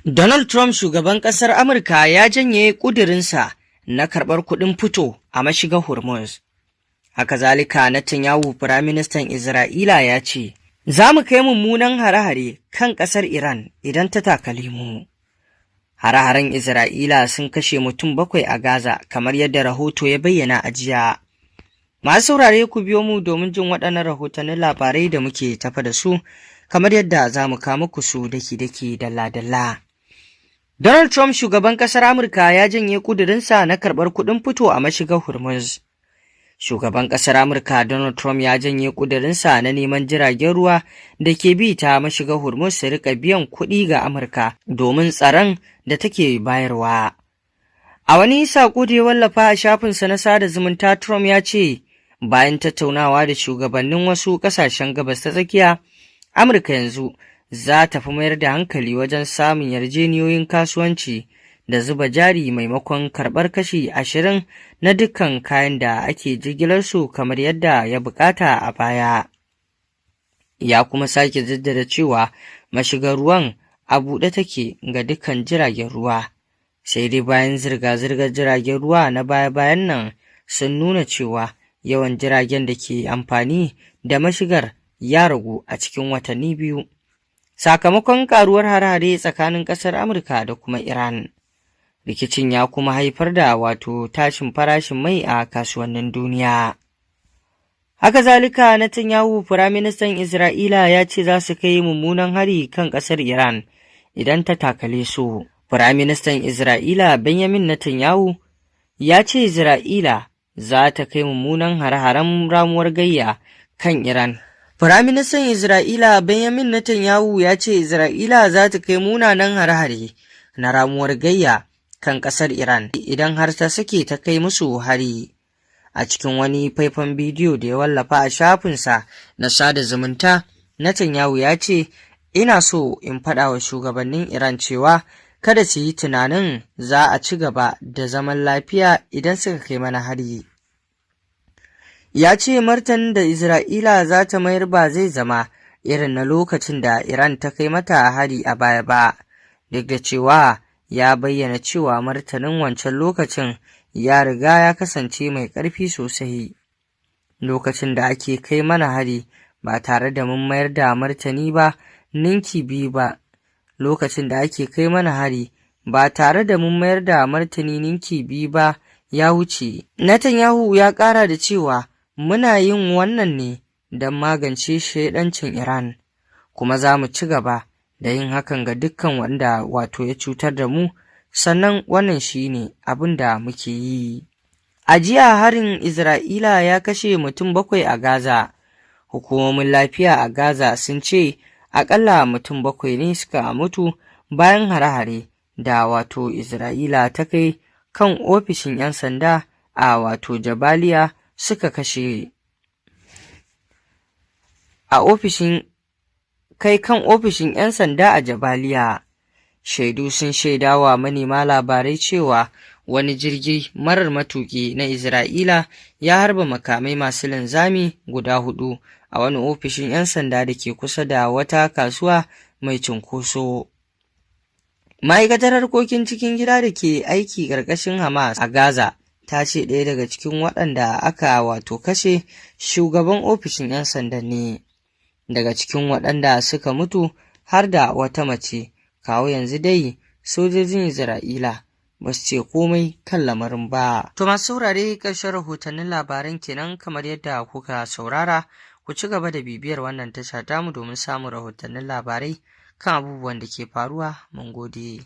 Donald Trump shugaban ƙasar Amurka ya janye ƙudurinsa na karɓar kuɗin fito a mashigar Hormuz. Haka zalika Netanyahu Firaministan Isra'ila ya ce, "Za mu kai mummunan hare-hare kan ƙasar Iran idan ta takale mu." Hare-haren Isra'ila sun kashe mutum 7 a Gaza kamar yadda rahoto ya bayyana a jiya. Masu saurare ku biyo mu domin jin waɗannan rahotannin labarai da muke tafa da su, kamar yadda za mu kawo muku su daki-daki dalla-dalla. Donald Trump shugaban ƙasar Amurka ya janye ƙudurinsa na karɓar kuɗin fito a mashigar Hormuz. Shugaban ƙasar Amurka Donald Trump ya janye ƙudurinsa na neman jiragen ruwa da ke bi ta mashigar Hormuz su riƙa biyan kuɗi ga Amurka domin tsaron da take bayarwa. A wani saƙo da ya wallafa a shafinsa na sada zumunta, Trump ya ce, bayan tattaunawa da shugabannin wasu ƙasashen gabas ta tsakiya, Amurka yanzu za ta fi mayar da hankali wajen samun yarjejeniyoyin kasuwanci da zuba jari maimakon karɓar kashi 20 na dukkan kayan da ake jigilarsu kamar yadda ya bukata a baya. Ya kuma sake jaddada cewa mashigar ruwan a buɗe take ga dukkan jiragen ruwa, sai dai bayan zirga-zirgar jiragen ruwa na baya-bayan nan sun nuna cewa yawan jiragen da ke amfani da mashigar ya ragu a cikin watanni 2. Sakamakon karuwar hare-hare tsakanin ƙasar Amurka da kuma Iran. Rikicin ya kuma haifar da tashin farashin mai a kasuwannin duniya. Haka zalika Netanyahu Firaministan Isra'ila ya ce za su kai mummunan hari kan ƙasar Iran idan ta takale su. Firaministan Isra'ila Benjamin Netanyahu ya ce Isra'ila za ta kai mummunan hare-haren ramuwar gayya kan Iran. Firaministan Isra'ila Benjamin Netanyahu ya ce Isra'ila za ta kai munanan hare-hare na ramuwar gayya kan ƙasar Iran idan har ta sake ta kai musu hari. A cikin wani faifan bidiyo da ya wallafa a shafinsa na sada zumunta, Netanyahu ya ce, "Ina so in faɗa wa shugabannin Iran cewa kada su yi tunanin za a ci gaba da zaman lafiya idan suka kai mana hari." Ya ce martanin da Isra'ila za ta mayar ba zai zama irin na lokacin da Iran ta kai mata hari a baya ba, duk da cewa ya bayyana cewa martanin wancan lokacin ya riga ya kasance mai ƙarfi sosai. Lokacin da ake kai mana hari ba tare da mun mayar da martani ba ninki 2 ba, lokacin da ake kai mana hari ba tare da mun mayar da martani ninki 2 ba ya wuce. Netanyahu ya ƙara da cewa, "Muna yin wannan ne don magance shaidancin Iran, kuma za mu ci gaba da yin hakan ga dukkan wanda ya cutar da mu, sannan wannan shi ne abin da muke yi." A jiya harin Isra'ila ya kashe mutum 7 a Gaza. Hukumomin lafiya a Gaza sun ce aƙalla mutum 7 ne suka mutu bayan hare-hare da Isra'ila ta kai kan ofishin 'yan sanda a Jabaliya suka kashe a ofishin 'yan sanda a Jabaliya. Shaidu sun shaidawa manema labarai cewa wani jirgi marar matuƙi na Isra'ila ya harba makamai masu linzami guda 4 a wani ofishin 'yan sanda da ke kusa da wata kasuwa mai cunkoso. Ma'aikatar harkokin cikin gida da ke aiki ƙarƙashin Hamas a Gaza ta ce ɗaya daga cikin waɗanda aka kashe shugaban ofishin 'yan sanda ne. Daga cikin waɗanda suka mutu har da wata mace. Kawo yanzu dai sojojin Isra'ila ba su ce komai kan lamarin ba. To masu saurare, ƙarshen rahotannin labaran kenan kamar yadda kuka saurara. Ku ci gaba da bibiyar wannan tasha tamu domin samun rahotannin labarai kan abubuwan da ke faruwa. Mun gode.